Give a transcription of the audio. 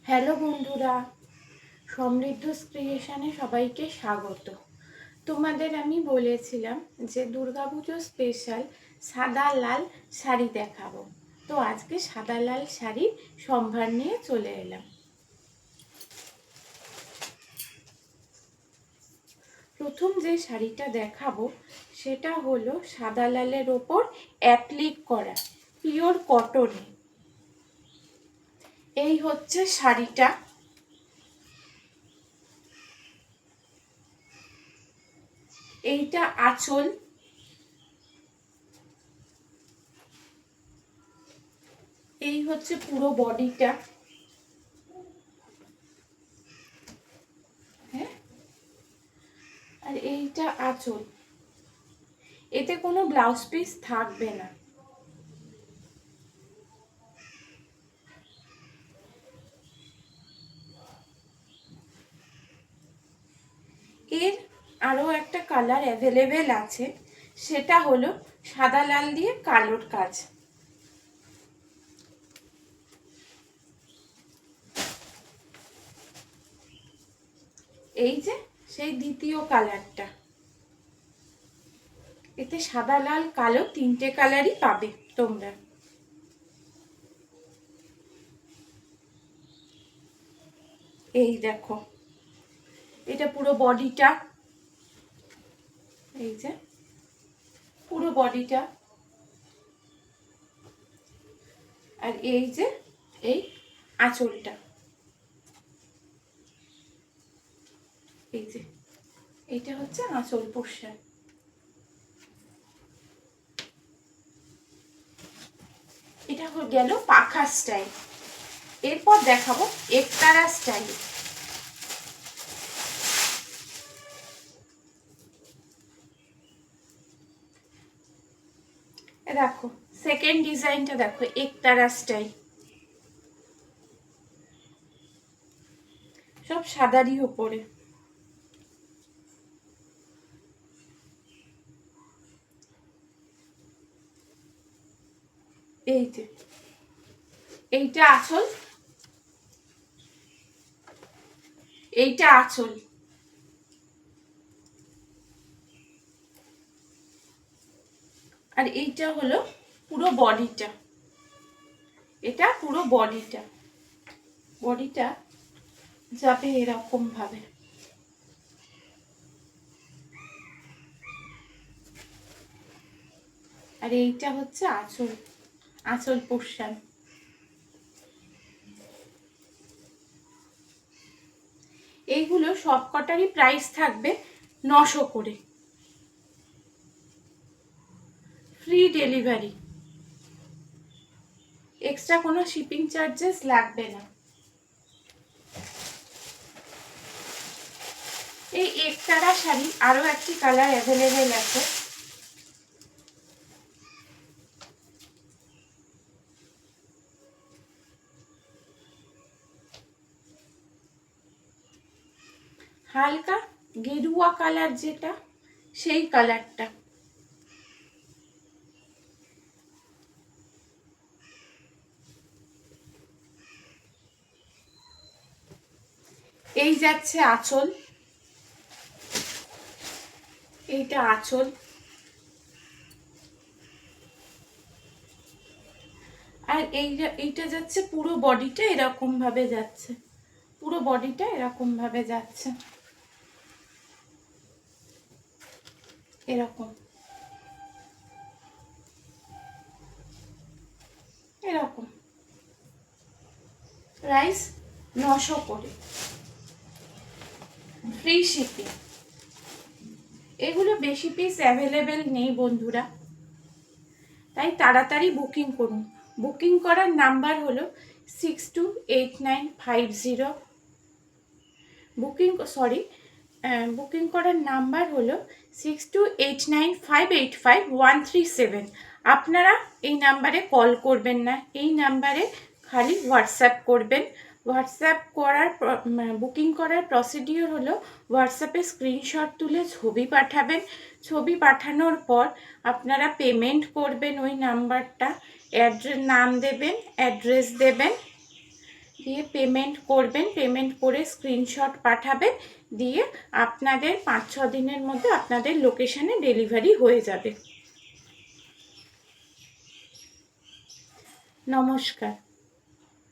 Hello বন্ধুরা, সমৃদ্ধ ক্রিয়েশনে সবাইকে স্বাগত। তোমাদের আমি বলেছিলাম যে দুর্গাপুজো স্পেশাল সাদা লাল শাড়ি দেখাবো। তো আজকে সাদা লাল শাড়ির সম্ভার নিয়ে চলে এলাম। প্রথম যে শাড়িটা দেখাবো সেটা হলো সাদা লালের ওপর অ্যাপ্লিক করা পিওর কটনে। এই হচ্ছে শাড়িটা। এইটা আঁচল, এই হচ্ছে পুরো বডিটা। হ্যাঁ, আর এইটা আঁচল। এতে কোনো ব্লাউজ পিস থাকবে না। এর আরও একটা কালার অ্যাভেলেবেল আছে, সেটা হলো সাদা লাল দিয়ে কালোর কাজ। এই যে সেই দ্বিতীয় কালারটা, এতে সাদা লাল কালো তিনটে কালারই পাবে তোমরা। এই দেখো, এটা পুরো বডিটা, এই যে পুরো বডিটা, আর এই যে এই আঁচলটা, এই যে এইটা হচ্ছে আঁচল পোর্শন। এটা গেল পাখা স্টাইল। এরপর দেখাবো একতারা স্টাইল। দেখো সেকেন্ড ডিজাইনটা, দেখো একতারা স্টাইল, সব সাদারই উপরে। এই যে এইটা আঁচল, এইটা আঁচল, আর এইটা হলো পুরো বডিটা। এটা পুরো বডিটা, বডিটা যাবে এরকম ভাবে। আর এইটা হচ্ছে আঁচল, আঁচল পোর্শন। এইগুলো সব কটারই প্রাইস থাকবে 900 করে, ফ্রি ডেলিভারি, এক্সট্রা কোনো শিপিং চার্জেস লাগবে না। এই একতারা শাড়ি আরো একটি কালার অ্যাভেলেবেল আছে। হালকা গেরুয়া কালার, যেটা সেই কালারটা। এই যাচ্ছে আঁচল, এইটা আঁচল, আর এইটা যাচ্ছে পুরো বডিটা এরকম ভাবে যাচ্ছে, পুরো বডিটা এরকম ভাবে যাচ্ছে, এরকম এরকম। প্রাইস 900 করে, ফ্রি শিপিং। এগুলো বেশি পিস অ্যাভেলেবেল নেই বন্ধুরা, তাই তাড়াতাড়ি বুকিং করুন। বুকিং করার নাম্বার হলো 628950। বুকিং করার নাম্বার হলো 6289585137। আপনারা এই নাম্বারে কল করবেন না, এই নাম্বারে খালি হোয়াটসঅ্যাপ করবেন। হোয়াটসঅ্যাপ করার বুকিং করার প্রসিডিওর হলো হোয়াটসঅ্যাপে স্ক্রিনশট তুলে ছবি পাঠাবেন। ছবি পাঠানোর পর আপনারা পেমেন্ট করবেন ওই নাম্বারটা, নাম দেবেন, অ্যাড্রেস দেবেন, দিয়ে পেমেন্ট করবেন, পেমেন্ট করে স্ক্রিনশট পাঠাবেন, দিয়ে আপনাদের 5-6 দিনের মধ্যে আপনাদের লোকেশানে ডেলিভারি হয়ে যাবে। নমস্কার।